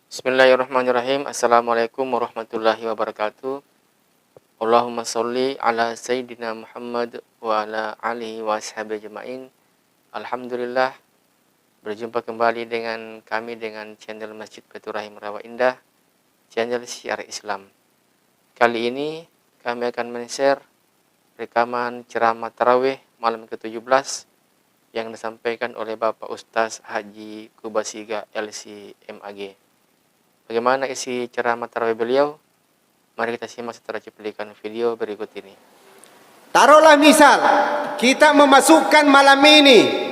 Bismillahirrahmanirrahim. Assalamualaikum warahmatullahi wabarakatuh. Allahumma sholli ala Sayyidina Muhammad wa ala alihi wa ashabihi ajma'in. Alhamdulillah, berjumpa kembali dengan kami dengan channel Masjid Baitur Rahim Rawa Indah, channel Syiar Islam. Kali ini kami akan men-share rekaman ceramah tarawih malam ke-17 yang disampaikan oleh Bapak Ustaz Haji Kubasiga LC MAG. Bagaimana isi ceramah tarawih beliau? Mari kita simak setelah cuplikan video berikut ini. Taruhlah misal kita memasukkan malam ini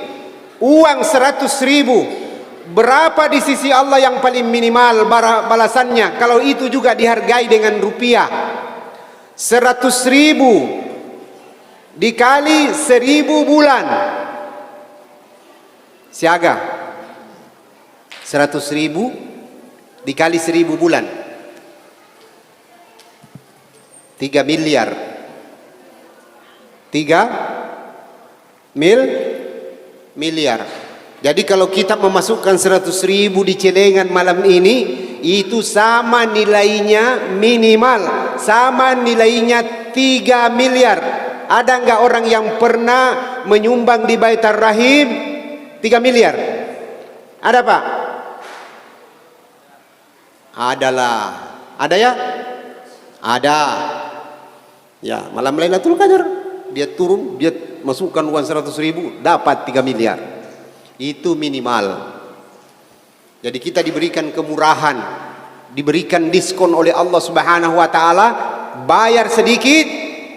uang 100.000, berapa di sisi Allah yang paling minimal balasannya? Kalau itu juga dihargai dengan rupiah, 100.000 dikali 1.000 bulan, siaga 100.000 dikali 1.000 bulan, 3 miliar, 3 miliar. Jadi kalau kita memasukkan 100.000 di celengan malam ini, itu sama nilainya, minimal sama nilainya 3 miliar. Ada enggak orang yang pernah menyumbang di Baitur Rahim 3 miliar? Ada Pak? Adalah, ada ya? Ada. Ya, malam Lailatul Qadar dia turun, dia masukkan uang 100.000, dapat 3 miliar. Itu minimal. Jadi kita diberikan kemurahan, diberikan diskon oleh Allah Subhanahu wa taala, bayar sedikit,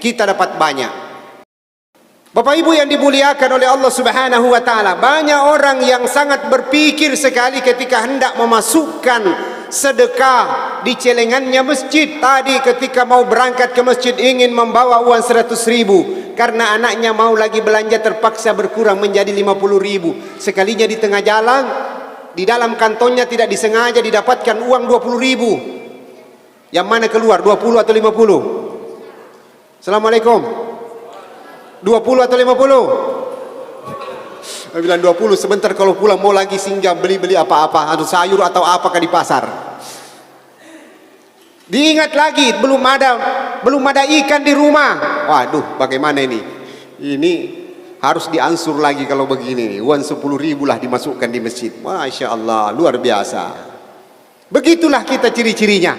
kita dapat banyak. Bapak Ibu yang dimuliakan oleh Allah Subhanahu wa taala, banyak orang yang sangat berpikir sekali ketika hendak memasukkan sedekah di celengannya masjid. Tadi ketika mau berangkat ke masjid ingin membawa uang 100.000 karena anaknya mau lagi belanja, terpaksa berkurang menjadi 50.000. Sekalinya di tengah jalan, di dalam kantongnya tidak disengaja didapatkan uang 20.000. Yang mana keluar, 20 atau 50? Assalamualaikum. 20 atau 50? Saya bilang 20. Sebentar kalau pulang mau lagi singgah beli-beli apa-apa, atau sayur atau apakah di pasar. Diingat lagi belum ada ikan di rumah. Waduh, bagaimana ini? Ini harus diansur lagi kalau begini. Uang 10.000 lah dimasukkan di masjid. Masya Allah, luar biasa. Begitulah kita ciri-cirinya.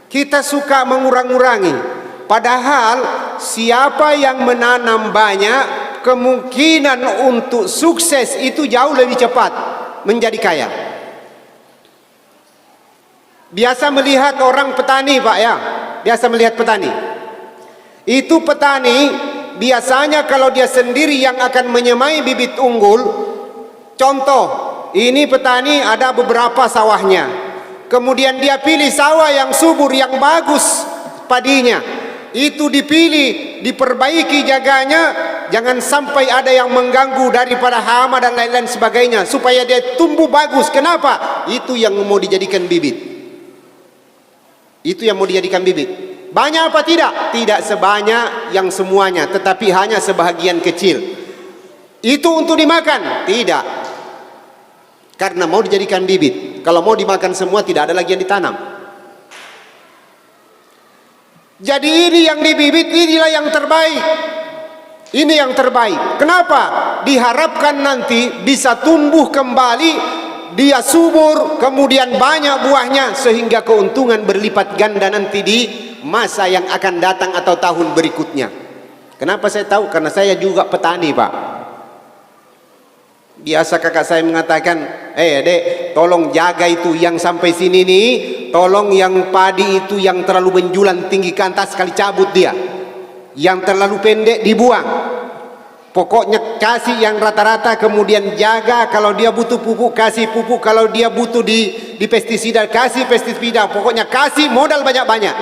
Kita suka mengurang-urangi. Padahal siapa yang menanam banyak, kemungkinan untuk sukses itu jauh lebih cepat menjadi kaya. Biasa melihat orang petani Pak ya, biasa melihat petani. Itu petani biasanya kalau dia sendiri yang akan menyemai bibit unggul. Contoh, ini petani ada beberapa sawahnya, kemudian dia pilih sawah yang subur, yang bagus padinya. Itu dipilih, diperbaiki jaganya, jangan sampai ada yang mengganggu daripada hama dan lain-lain sebagainya, supaya dia tumbuh bagus. Kenapa? Itu yang mau dijadikan bibit. Itu yang mau dijadikan bibit. Banyak apa tidak? Tidak sebanyak yang semuanya, tetapi hanya sebahagian kecil. Itu untuk dimakan? Tidak. Karena mau dijadikan bibit. Kalau mau dimakan semua, tidak ada lagi yang ditanam. Jadi ini yang dibibit, inilah yang terbaik. Ini yang terbaik. Kenapa? Diharapkan nanti bisa tumbuh kembali, dia subur, kemudian banyak buahnya, sehingga keuntungan berlipat ganda nanti di masa yang akan datang atau tahun berikutnya. Kenapa saya tahu? Karena saya juga petani Pak. Biasa kakak saya mengatakan, dek, tolong jaga itu yang sampai sini nih, tolong yang padi itu yang terlalu menjulang tinggi ke atas sekali cabut dia, yang terlalu pendek dibuang. Pokoknya kasih yang rata-rata, kemudian jaga kalau dia butuh pupuk kasih pupuk, kalau dia butuh di pestisida kasih pestisida, pokoknya kasih modal banyak-banyak.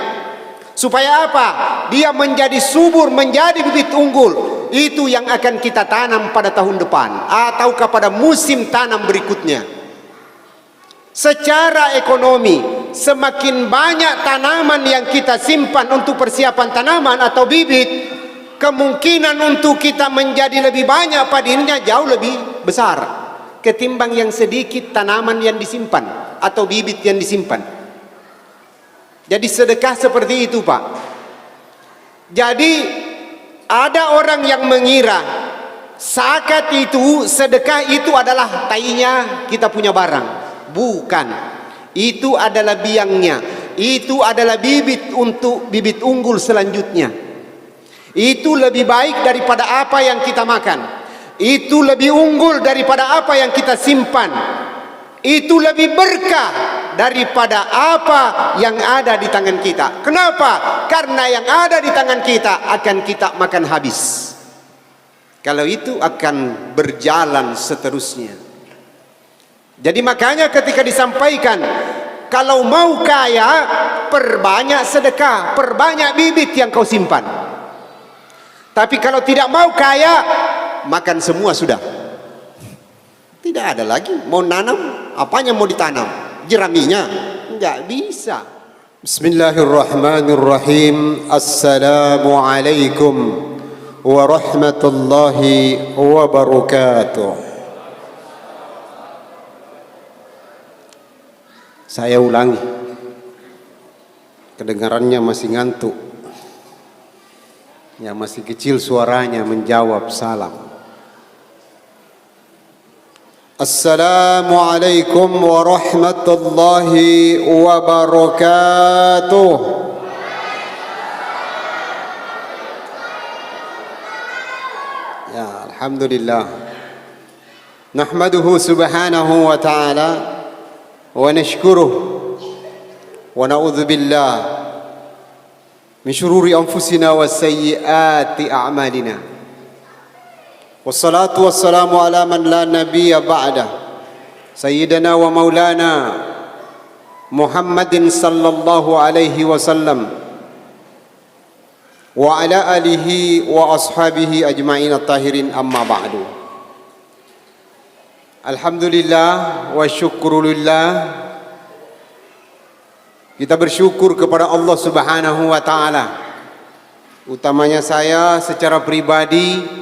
Supaya apa? Dia menjadi subur, menjadi bibit unggul. Itu yang akan kita tanam pada tahun depan atau kepada musim tanam berikutnya. Secara ekonomi, semakin banyak tanaman yang kita simpan untuk persiapan tanaman atau bibit, kemungkinan untuk kita menjadi lebih banyak padinya jauh lebih besar ketimbang yang sedikit tanaman yang disimpan. atau bibit yang disimpan. Jadi sedekah seperti itu, Pak. Jadi ada orang yang mengira zakat itu, sedekah itu adalah tainya kita punya barang. Bukan. Itu adalah biangnya. Itu adalah bibit untuk bibit unggul selanjutnya. Itu lebih baik daripada apa yang kita makan. Itu lebih unggul daripada apa yang kita simpan. Itu lebih berkah daripada apa yang ada di tangan kita. Kenapa? Karena yang ada di tangan kita akan kita makan habis. Kalau itu akan berjalan seterusnya. Jadi makanya ketika disampaikan, kalau mau kaya, perbanyak sedekah, perbanyak bibit yang kau simpan. Tapi kalau tidak mau kaya, makan semua sudah. Tidak ada lagi. Mau nanam, apanya mau ditanam? Jeraminya? Enggak bisa. Bismillahirrahmanirrahim. Assalamualaikum warahmatullahi wabarakatuh. Saya ulangi. Kedengarannya masih ngantuk. Yang masih kecil suaranya menjawab salam. Assalamualaikum warahmatullahi wabarakatuh. Ya, alhamdulillah. Nahmaduhu subhanahu wa ta'ala wa nashkuruh wa na'udzu billah min syururi anfusina wa sayyiati a'malina. Wassalatu wassalamu ala man la nabiyya ba'dah Sayyidina wa maulana Muhammadin sallallahu alaihi wasallam wa ala alihi wa ashabihi ajma'in at-tahirin, amma ba'du. Alhamdulillah wa syukurulillah. Kita bersyukur kepada Allah subhanahu wa ta'ala. Utamanya saya secara pribadi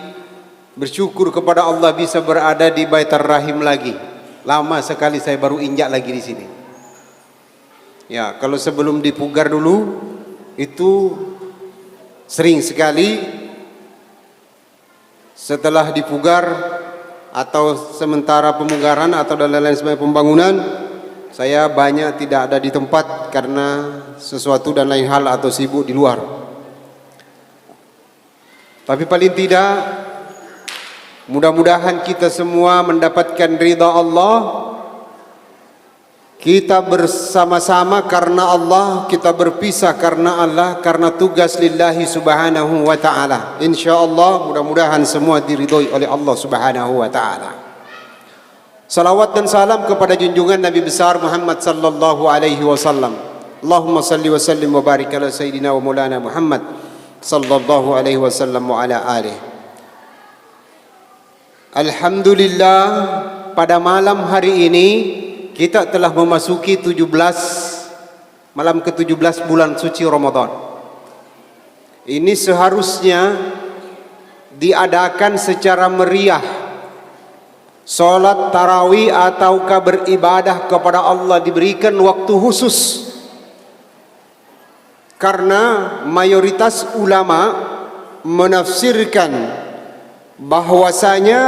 bersyukur kepada Allah bisa berada di Baitur Rahim lagi. Lama sekali saya baru injak lagi di sini. Ya, kalau sebelum di Pugar dulu itu sering sekali. Setelah di Pugar atau sementara pemugaran atau dan lain-lain sebagai pembangunan, saya banyak tidak ada di tempat karena sesuatu dan lain hal atau sibuk di luar. Tapi paling tidak, mudah-mudahan kita semua mendapatkan ridha Allah. Kita bersama-sama karena Allah, kita berpisah karena Allah, karena tugas lillahi subhanahu wa ta'ala. InsyaAllah mudah-mudahan semua diridhoi oleh Allah subhanahu wa ta'ala. Salawat dan salam kepada junjungan Nabi besar Muhammad sallallahu alaihi wasallam. Allahumma salli wa sallim wa barik ala sayyidina wa maulana Muhammad sallallahu alaihi wasallam wa ala alihi. Alhamdulillah, pada malam hari ini kita telah memasuki malam ke-17 bulan suci Ramadan. Ini seharusnya diadakan secara meriah, salat tarawih ataukah beribadah kepada Allah diberikan waktu khusus. Karena mayoritas ulama menafsirkan bahwasanya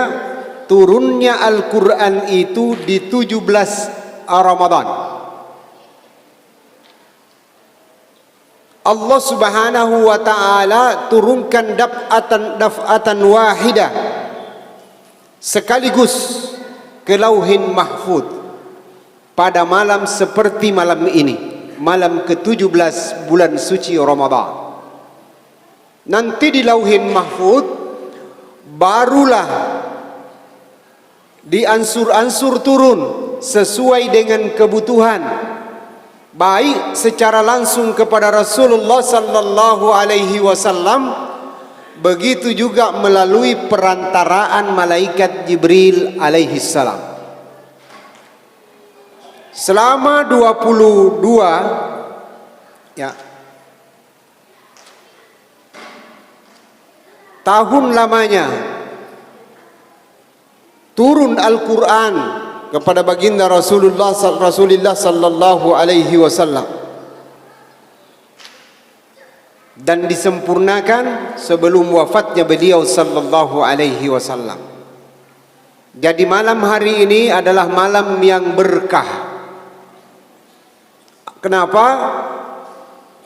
turunnya Al-Quran itu di 17 Ramadan. Allah subhanahu wa ta'ala turunkan daf'atan wahidah sekaligus ke Lauhin Mahfud pada malam seperti malam ini, malam ke-17 bulan suci Ramadan. Nanti di Lauhin Mahfud barulah diansur-ansur turun sesuai dengan kebutuhan, baik secara langsung kepada Rasulullah sallallahu alaihi wasallam, begitu juga melalui perantaraan malaikat Jibril alaihi salam. Selama 22 tahun lamanya turun Al-Quran kepada baginda Rasulullah sallallahu alaihi wasallam dan disempurnakan sebelum wafatnya beliau sallallahu alaihi wasallam. Jadi malam hari ini adalah malam yang berkah. Kenapa?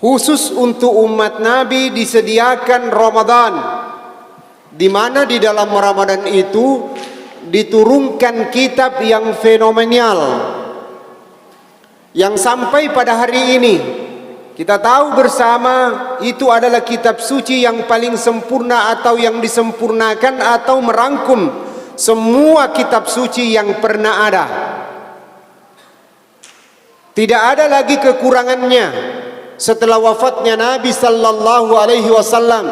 Khusus untuk umat Nabi disediakan Ramadan, di mana di dalam Ramadan itu diturunkan kitab yang fenomenal, yang sampai pada hari ini kita tahu bersama itu adalah kitab suci yang paling sempurna atau yang disempurnakan atau merangkum semua kitab suci yang pernah ada. Tidak ada lagi kekurangannya setelah wafatnya Nabi sallallahu alaihi wasallam.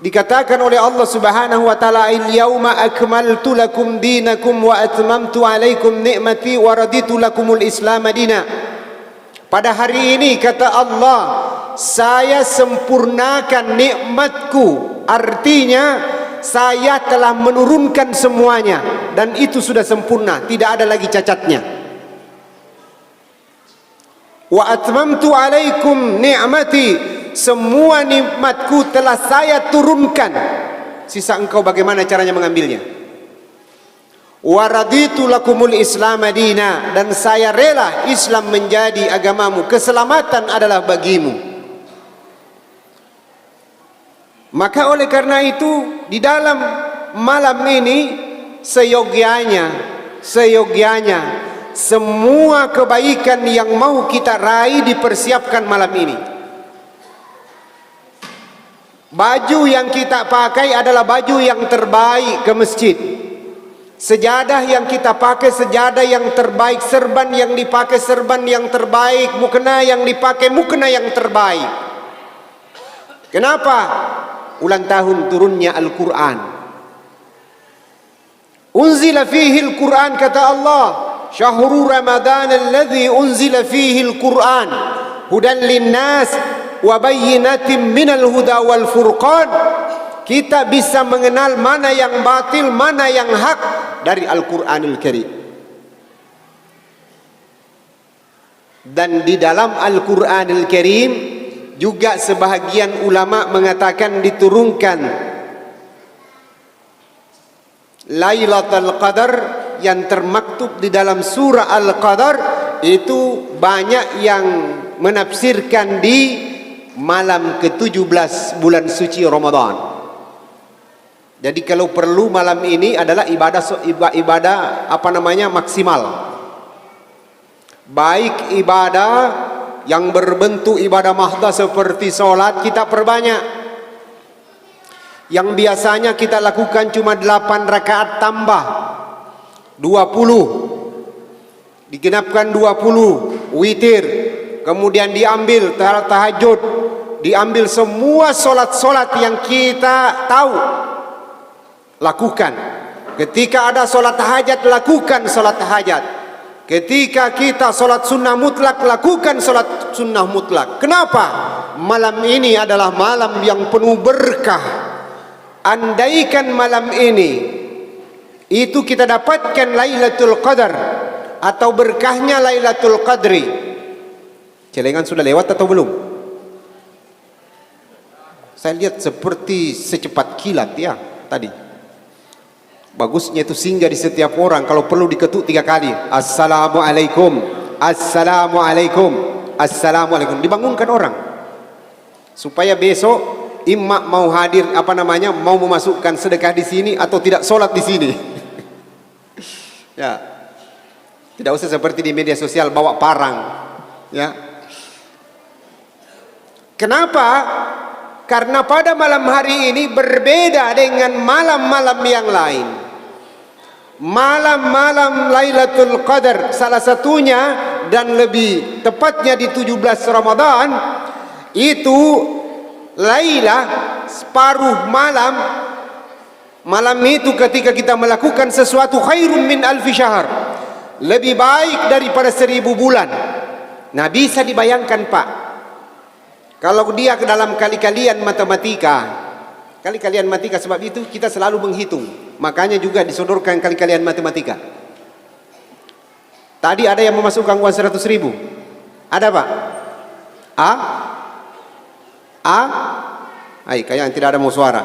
Dikatakan oleh Allah Subhanahu wa taala, "Al-yauma akmaltu lakum dinakum wa atmamtu alaikum ni'mati wa raditu lakumul Islam madina." Pada hari ini kata Allah, saya sempurnakan nikmatku. Artinya saya telah menurunkan semuanya dan itu sudah sempurna, tidak ada lagi cacatnya. Wa atmamtu alaikum ni'mati, semua nikmatku telah saya turunkan. Sisa engkau bagaimana caranya mengambilnya. Wa raditu lakumul Islam madina, dan saya rela Islam menjadi agamamu, keselamatan adalah bagimu. Maka oleh karena itu di dalam malam ini seyogyanya semua kebaikan yang mau kita raih dipersiapkan malam ini. Baju yang kita pakai adalah baju yang terbaik ke masjid. Sejadah yang kita pakai sejadah yang terbaik, serban yang dipakai serban yang terbaik, mukena yang dipakai mukena yang terbaik. Kenapa? Ulang tahun turunnya Al-Quran. Unzila fihi Al-Quran, kata Allah, Syahru Ramadan alladhi unzila fihi Al-Quran hudan linnas wa bayyinatin minal huda wal furqan. Kita bisa mengenal mana yang batil, mana yang hak dari Al-Quranul Karim. Dan di dalam Al-Quranul Karim juga sebahagian ulama mengatakan diturunkan Lailatul Qadar yang termaktub di dalam surah Al-Qadar. Itu banyak yang menafsirkan di malam ke-17 bulan suci Ramadan. Jadi kalau perlu malam ini adalah ibadah maksimal. Baik ibadah yang berbentuk ibadah mahdah seperti sholat kita perbanyak. Yang biasanya kita lakukan cuma 8 rakaat tambah 20, digenapkan 20 witir, kemudian diambil tahajud, diambil semua solat-solat yang kita tahu, lakukan. Ketika ada solat hajat, lakukan solat hajat. Ketika kita solat sunnah mutlak, lakukan solat sunnah mutlak. Kenapa? Malam ini adalah malam yang penuh berkah. Andaikan malam ini itu kita dapatkan Lailatul Qadar atau berkahnya Lailatul Qadri. Celengan sudah lewat atau belum? Saya lihat seperti secepat kilat ya tadi. Bagusnya itu singgah di setiap orang. Kalau perlu diketuk 3 kali. Assalamualaikum, Assalamualaikum, Assalamualaikum. Dibangunkan orang supaya besok imam mau hadir mau memasukkan sedekah di sini atau tidak sholat di sini. Ya, tidak usah seperti di media sosial bawa parang. Ya, kenapa? Karena pada malam hari ini berbeda dengan malam-malam yang lain. Malam-malam Lailatul Qadar salah satunya dan lebih tepatnya di 17 Ramadan itu Lailah separuh malam. Malam itu ketika kita melakukan sesuatu khairun min alfi syahr, lebih baik daripada 1000 bulan. Nah, bisa dibayangkan Pak, kalau dia ke dalam kali-kalian matematika, sebab itu kita selalu menghitung. Makanya juga disodorkan kali-kalian matematika. Tadi ada yang memasukkan uang 100.000? Ada Pak? A? A? Ay, kayaknya tidak ada mau suara.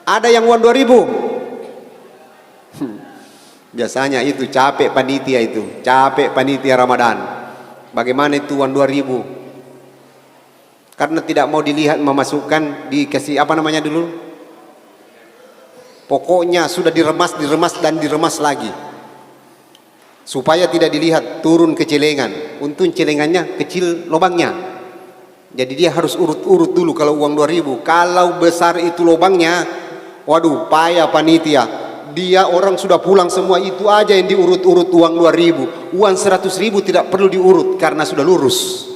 Ada yang uang 2.000? Biasanya itu capek panitia itu, capek panitia Ramadan. Bagaimana itu uang 2.000? Karena tidak mau dilihat memasukkan, dikasih apa namanya dulu? Pokoknya sudah diremas dan diremas lagi. Supaya tidak dilihat turun ke celengan. Untung celengannya kecil lubangnya. Jadi dia harus urut-urut dulu kalau uang 2.000. Kalau besar itu lubangnya, waduh, payah panitia. Dia orang sudah pulang semua, itu aja yang diurut-urut uang 2.000. Uang 100.000 tidak perlu diurut karena sudah lurus.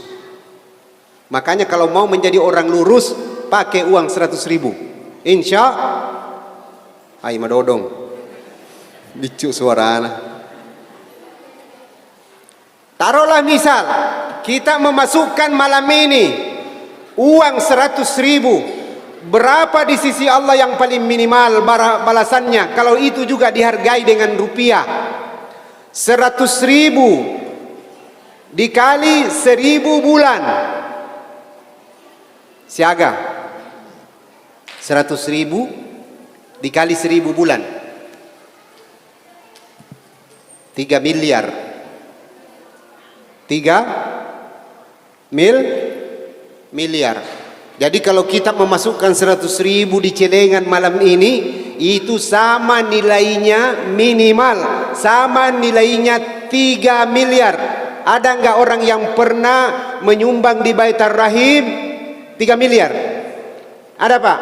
Makanya kalau mau menjadi orang lurus, pakai uang 100.000. Insya Ay madodong. Bicu suara anak. Taruhlah misal kita memasukkan malam ini uang 100.000, berapa di sisi Allah yang paling minimal balasannya? Kalau itu juga dihargai dengan rupiah, 100.000 dikali 1.000 bulan, siaga 100.000 dikali 1.000 bulan, 3 miliar. 3 miliar. Jadi kalau kita memasukkan 100.000 di celengan malam ini, itu sama nilainya minimal, sama nilainya 3 miliar. Ada enggak orang yang pernah menyumbang di Baitur Rahim 3 miliar? Ada Pak?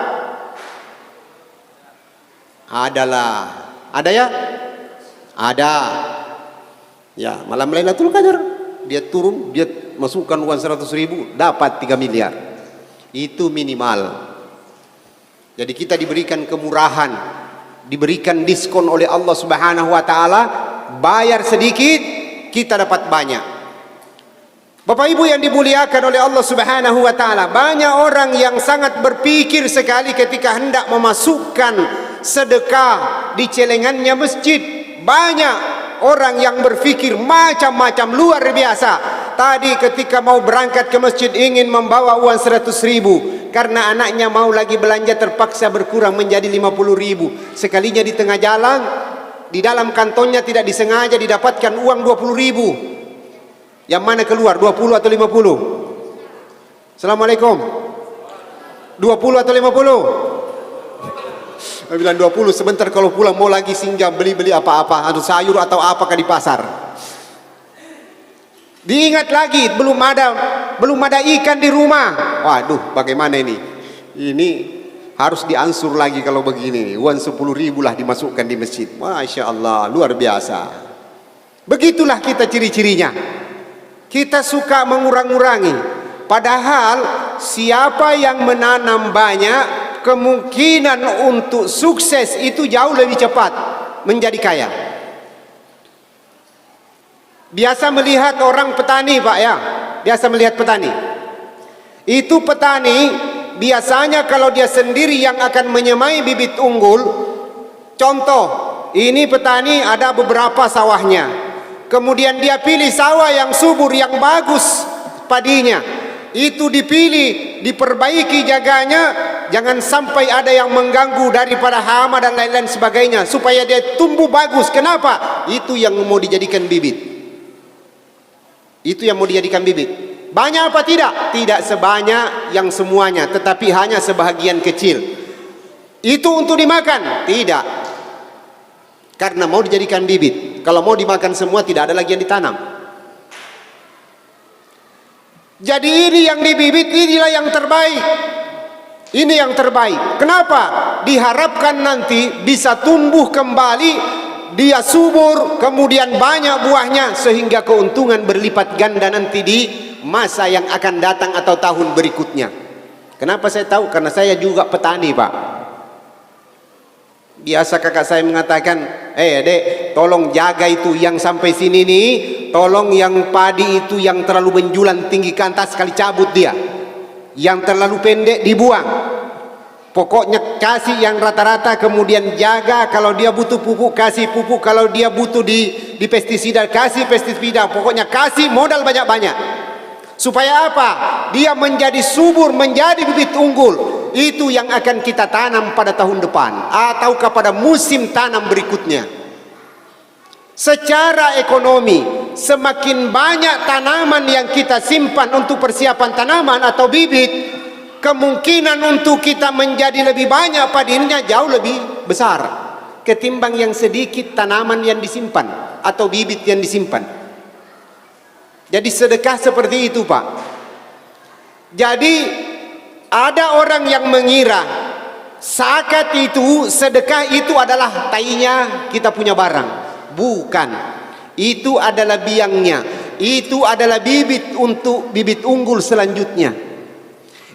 Adalah. Ada ya? Ada. Ya, malam Lailatul Qadar dia turun, dia masukkan uang 100.000, dapat 3 miliar. Itu minimal. Jadi kita diberikan kemurahan, diberikan diskon oleh Allah Subhanahu wa taala, bayar sedikit, kita dapat banyak. Bapak Ibu yang dimuliakan oleh Allah Subhanahu wa taala, banyak orang yang sangat berpikir sekali ketika hendak memasukkan sedekah di celengannya masjid. Banyak orang yang berpikir macam-macam, luar biasa. Tadi ketika mau berangkat ke masjid ingin membawa uang 100.000 karena anaknya mau lagi belanja, terpaksa berkurang menjadi 50.000. Sekalinya di tengah jalan, di dalam kantongnya tidak disengaja didapatkan uang 20.000. Yang mana keluar, 20 atau 50? Assalamualaikum. 20 atau 50? Saya bilang 20, sebentar kalau pulang mau lagi singgah beli-beli apa-apa, atau sayur atau apakah di pasar. Diingat lagi, belum ada ikan di rumah. Waduh, bagaimana ini? Ini harus diansur lagi kalau begini. Uang 10.000 lah dimasukkan di masjid. Masya Allah, luar biasa. Begitulah kita ciri-cirinya. Kita suka mengurang-urangi. Padahal siapa yang menanam banyak, kemungkinan untuk sukses itu jauh lebih cepat menjadi kaya. Biasa melihat orang petani Pak ya, biasa melihat petani. Itu petani biasanya kalau dia sendiri yang akan menyemai bibit unggul. Contoh, ini petani ada beberapa sawahnya, kemudian dia pilih sawah yang subur, yang bagus padinya. Itu dipilih, diperbaiki jaganya, jangan sampai ada yang mengganggu daripada hama dan lain-lain sebagainya, supaya dia tumbuh bagus. Kenapa? Itu yang mau dijadikan bibit. Itu yang mau dijadikan bibit. Banyak apa tidak? Tidak sebanyak yang semuanya, tetapi hanya sebahagian kecil. Itu untuk dimakan? Tidak. Karena mau dijadikan bibit. Kalau mau dimakan semua, tidak ada lagi yang ditanam. Jadi ini yang dibibit, inilah yang terbaik. Ini yang terbaik. Kenapa? Diharapkan nanti bisa tumbuh kembali, dia subur, kemudian banyak buahnya, sehingga keuntungan berlipat ganda nanti di masa yang akan datang atau tahun berikutnya. Kenapa saya tahu? Karena saya juga petani Pak. Biasa kakak saya mengatakan, dek, tolong jaga itu yang sampai sini nih, tolong yang padi itu yang terlalu menjulang tinggi ke atas sekali cabut dia, yang terlalu pendek dibuang. Pokoknya kasih yang rata-rata, kemudian jaga. Kalau dia butuh pupuk, kasih pupuk. Kalau dia butuh di pestisida, kasih pestisida. Pokoknya kasih modal banyak-banyak. Supaya apa? Dia menjadi subur, menjadi bibit unggul. Itu yang akan kita tanam pada tahun depan atau pada musim tanam berikutnya. Secara ekonomi, semakin banyak tanaman yang kita simpan untuk persiapan tanaman atau bibit, kemungkinan untuk kita menjadi lebih banyak padanya jauh lebih besar ketimbang yang sedikit tanaman yang disimpan atau bibit yang disimpan. Jadi sedekah seperti itu, Pak. Jadi ada orang yang mengira zakat itu, sedekah itu adalah tainya kita punya barang. Bukan. Itu adalah biangnya. Itu adalah bibit untuk bibit unggul selanjutnya.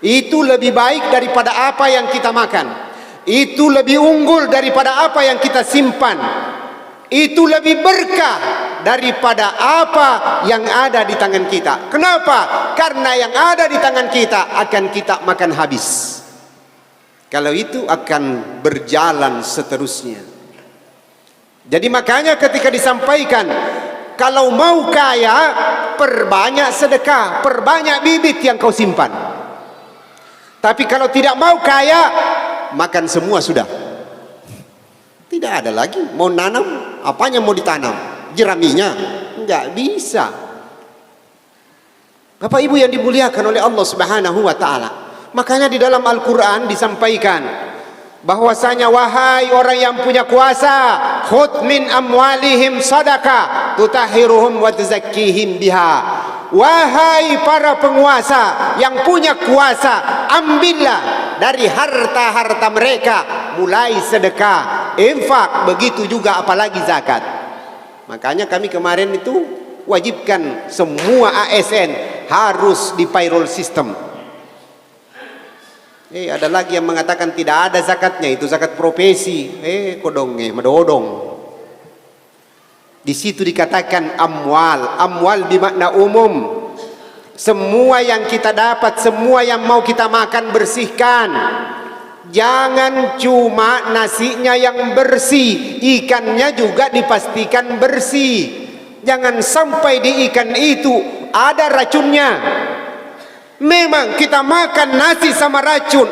Itu lebih baik daripada apa yang kita makan. Itu lebih unggul daripada apa yang kita simpan. Itu lebih berkah daripada apa yang ada di tangan kita. Kenapa? Karena yang ada di tangan kita akan kita makan habis. Kalau itu akan berjalan seterusnya. Jadi makanya ketika disampaikan, kalau mau kaya, perbanyak sedekah, perbanyak bibit yang kau simpan. Tapi kalau tidak mau kaya, makan semua sudah. Tidak ada lagi. Mau nanam, apanya mau ditanam? Jeraminya? Enggak bisa. Bapak Ibu yang dimuliakan oleh Allah Subhanahu wa taala. Makanya di dalam Al-Qur'an disampaikan bahwasanya wahai orang yang punya kuasa, khudh min amwalihim sadaqah tutahhiruhum wa tuzakkihim biha. Wahai para penguasa yang punya kuasa, ambillah dari harta-harta mereka, mulai sedekah, infak, begitu juga apalagi zakat. Makanya kami kemarin itu wajibkan semua ASN harus di payroll system. Ada lagi yang mengatakan tidak ada zakatnya, itu zakat profesi. Kodong medodong. Di situ dikatakan amwal, amwal bermakna umum. Semua yang kita dapat, semua yang mau kita makan, bersihkan. Jangan cuma nasinya yang bersih, ikannya juga dipastikan bersih. Jangan sampai di ikan itu ada racunnya. Memang kita makan nasi sama racun,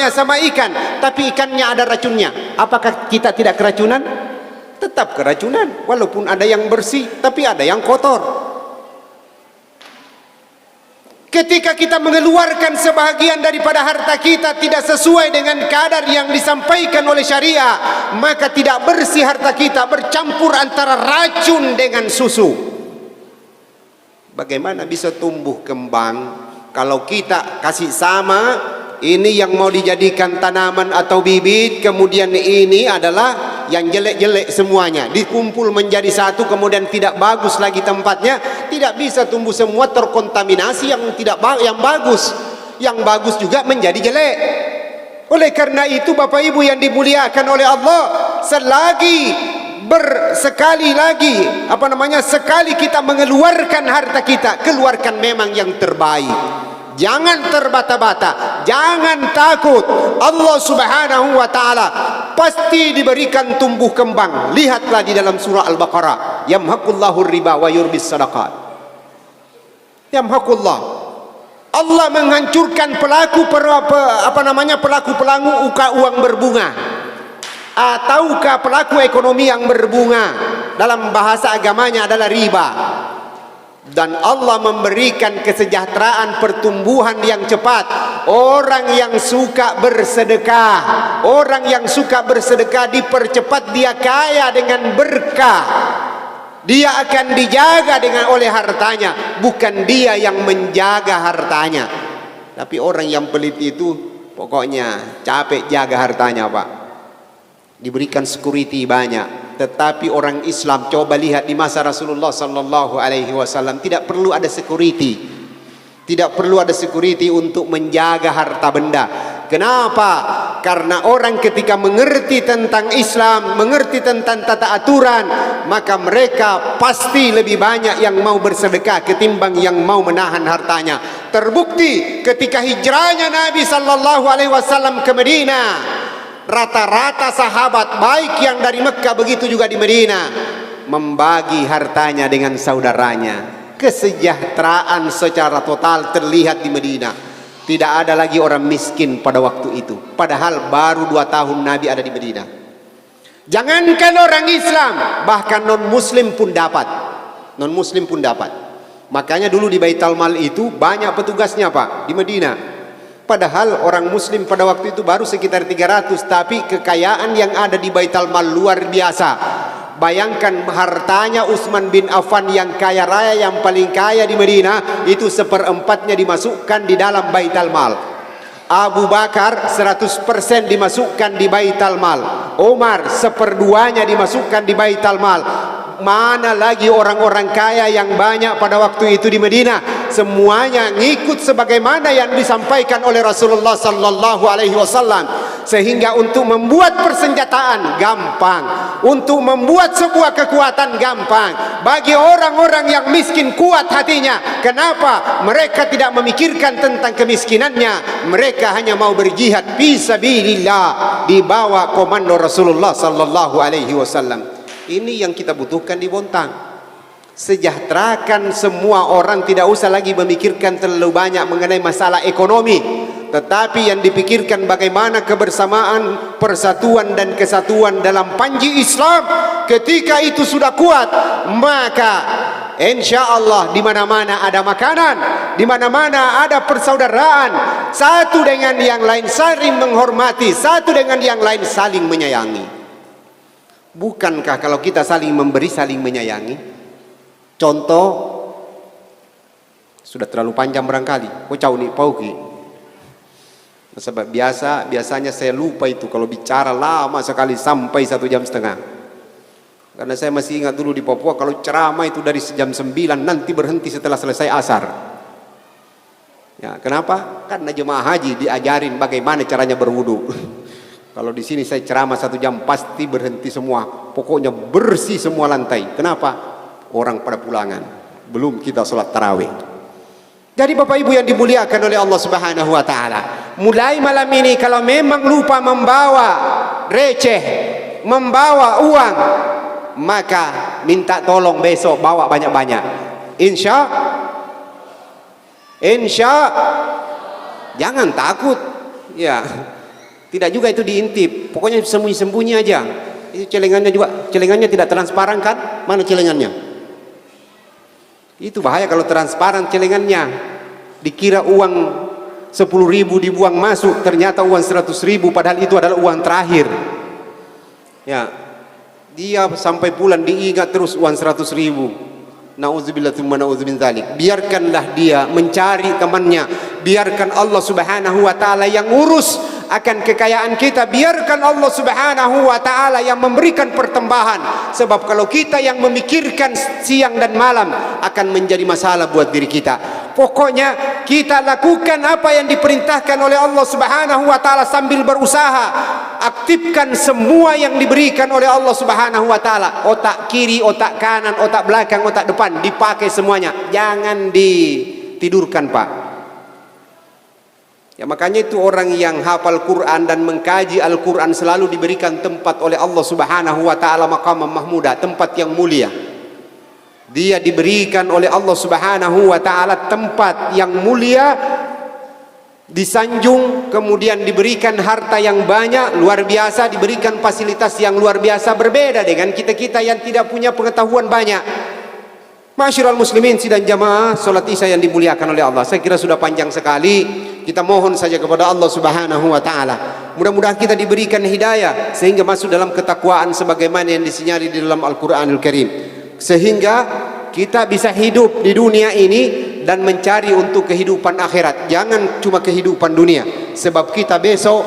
sama ikan, tapi ikannya ada racunnya. Apakah kita tidak keracunan? Tetap keracunan, walaupun ada yang bersih, tapi ada yang kotor. Ketika kita mengeluarkan sebahagian daripada harta kita tidak sesuai dengan kadar yang disampaikan oleh syariah, maka tidak bersih harta kita, bercampur antara racun dengan susu. Bagaimana bisa tumbuh kembang kalau kita kasih sama? Ini yang mau dijadikan tanaman atau bibit, kemudian ini adalah yang jelek-jelek semuanya dikumpul menjadi satu, kemudian tidak bagus lagi tempatnya, tidak bisa tumbuh semua, terkontaminasi yang yang bagus, yang bagus juga menjadi jelek. Oleh karena itu Bapak Ibu yang dimuliakan oleh Allah, sekali kita mengeluarkan harta kita, keluarkan memang yang terbaik. Jangan terbata-bata, jangan takut. Allah Subhanahu wa taala pasti diberikan tumbuh kembang. Lihatlah di dalam surah Al-Baqarah, yamhaqullahu riba wa yurbis sadaqat. Yamhaqullah, Allah menghancurkan pelaku uang berbunga ataukah pelaku ekonomi yang berbunga. Dalam bahasa agamanya adalah riba. Dan Allah memberikan kesejahteraan, pertumbuhan yang cepat. Orang yang suka bersedekah, orang yang suka bersedekah dipercepat, dia kaya dengan berkah. Dia akan dijaga oleh hartanya, bukan dia yang menjaga hartanya. Tapi orang yang pelit itu pokoknya capek jaga hartanya, Pak. Diberikan security banyak. Tetapi orang Islam, coba lihat di masa Rasulullah sallallahu alaihi wasallam, tidak perlu ada security. Tidak perlu ada security untuk menjaga harta benda. Kenapa? Karena orang ketika mengerti tentang Islam, mengerti tentang tata aturan, maka mereka pasti lebih banyak yang mau bersedekah ketimbang yang mau menahan hartanya. Terbukti ketika hijrahnya Nabi sallallahu alaihi wasallam ke Madinah, rata-rata sahabat baik yang dari Mekah begitu juga di Madinah membagi hartanya dengan saudaranya. Kesejahteraan secara total terlihat di Madinah. Tidak ada lagi orang miskin pada waktu itu. Padahal baru 2 tahun Nabi ada di Madinah. Jangankan orang Islam, bahkan non-Muslim pun dapat. Non-Muslim pun dapat. Makanya dulu di Baitul Mal itu banyak petugasnya Pak, di Madinah. Padahal orang Muslim pada waktu itu baru sekitar 300. Tapi kekayaan yang ada di Baitul Mal luar biasa. Bayangkan hartanya Utsman bin Affan yang kaya raya, yang paling kaya di Madinah, itu 1/4-nya dimasukkan di dalam Baitul Mal. Abu Bakar 100% dimasukkan di Baitul Mal. Umar 1/2-nya dimasukkan di Baitul Mal. Mana lagi orang-orang kaya yang banyak pada waktu itu di Madinah? Semuanya ngikut sebagaimana yang disampaikan oleh Rasulullah sallallahu alaihi wasallam. Sehingga untuk membuat persenjataan gampang, untuk membuat sebuah kekuatan gampang. Bagi orang-orang yang miskin kuat hatinya. Kenapa? Mereka tidak memikirkan tentang kemiskinannya. Mereka hanya mau berjihad fi sabilillah di bawah komando Rasulullah sallallahu alaihi wasallam. Ini yang kita butuhkan di Bontang. Sejahterakan semua orang, tidak usah lagi memikirkan terlalu banyak mengenai masalah ekonomi, tetapi yang dipikirkan bagaimana kebersamaan, persatuan dan kesatuan dalam panji Islam. Ketika itu sudah kuat, maka insya Allah di mana-mana ada makanan, di mana-mana ada persaudaraan, satu dengan yang lain saling menghormati, satu dengan yang lain saling menyayangi. Bukankah kalau kita saling memberi, saling menyayangi? Contoh, sudah terlalu panjang barangkali. Kau nih pauki. Sebab biasanya saya lupa itu kalau bicara lama sekali sampai 1,5 jam. Karena saya masih ingat dulu di Papua kalau ceramah itu dari jam 9 nanti berhenti setelah selesai asar. Ya, kenapa? Karena jemaah haji diajarin bagaimana caranya berwudu. Kalau di sini saya ceramah 1 jam pasti berhenti semua. Pokoknya bersih semua lantai. Kenapa? Orang pada pulangan. Belum kita sholat tarawih. Jadi Bapak Ibu yang dimuliakan oleh Allah Subhanahu wa taala, mulai malam ini kalau memang lupa membawa receh, membawa uang, maka minta tolong besok bawa banyak-banyak. Insya jangan takut. Ya. Tidak juga itu diintip, pokoknya sembunyi-sembunyi aja. Itu celengannya juga, celengannya tidak transparan kan? Mana celengannya? Itu bahaya kalau transparan celengannya. Dikira uang 10.000 dibuang masuk, ternyata uang 100.000, padahal itu adalah uang terakhir. Ya, dia sampai pulang diingat terus uang 100.000. Nauzubillah tsumma nauzubillahi dzalik. Biarkanlah dia mencari temannya, biarkan Allah Subhanahu wa taala yang urus akan kekayaan kita, biarkan Allah Subhanahu wa taala yang memberikan pertambahan. Sebab kalau kita yang memikirkan siang dan malam akan menjadi masalah buat diri kita. Pokoknya kita lakukan apa yang diperintahkan oleh Allah Subhanahu wa taala sambil berusaha. Aktifkan semua yang diberikan oleh Allah Subhanahu wa taala. Otak kiri, otak kanan, otak belakang, otak depan dipakai semuanya. Jangan ditidurkan, Pak. Ya, makanya itu orang yang hafal Quran dan mengkaji Al-Quran selalu diberikan tempat oleh Allah Subhanahu wa taala maqam mahmudah, tempat yang mulia. Dia diberikan oleh Allah Subhanahu wa taala tempat yang mulia, disanjung, kemudian diberikan harta yang banyak, luar biasa, diberikan fasilitas yang luar biasa, berbeda dengan kita-kita yang tidak punya pengetahuan banyak. Masyiral muslimin sidang jamaah salat Isya yang dimuliakan oleh Allah. Saya kira sudah panjang sekali. Kita mohon saja kepada Allah Subhanahu wa taala, mudah-mudahan kita diberikan hidayah sehingga masuk dalam ketakwaan sebagaimana yang disinyali di dalam Al-Qur'anul Karim, sehingga kita bisa hidup di dunia ini dan mencari untuk kehidupan akhirat. Jangan cuma kehidupan dunia, sebab kita besok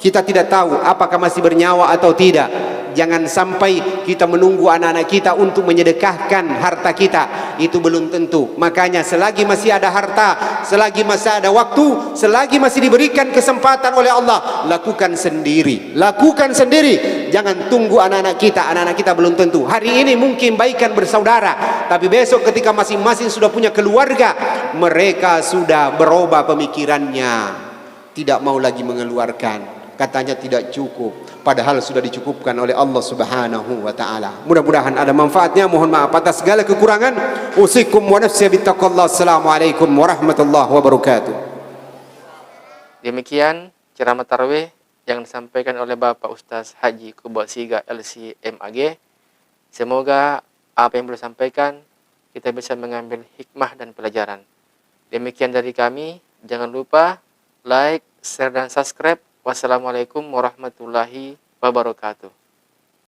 kita tidak tahu apakah masih bernyawa atau tidak. Jangan sampai kita menunggu anak-anak kita untuk menyedekahkan harta kita. itu belum tentu. Makanya selagi masih ada harta, selagi masih ada waktu, selagi masih diberikan kesempatan oleh Allah, lakukan sendiri. Lakukan sendiri. Jangan tunggu anak-anak kita. Anak-anak kita belum tentu. Hari ini mungkin baikan bersaudara, tapi besok ketika masing-masing sudah punya keluarga, mereka sudah berubah pemikirannya. Tidak mau lagi mengeluarkan. Katanya tidak cukup, padahal sudah dicukupkan oleh Allah Subhanahu wa taala. Mudah-mudahan ada manfaatnya. Mohon maaf atas segala kekurangan. Usikum wa nafsi bittaqallah. Assalamualaikum warahmatullahi wabarakatuh. Demikian ceramah tarawih yang disampaikan oleh Bapak Ustaz Haji Kubot Siga LC MAG. Semoga apa yang beliau sampaikan kita bisa mengambil hikmah dan pelajaran. Demikian dari kami. Jangan lupa like, share dan subscribe. Wassalamualaikum warahmatullahi wabarakatuh.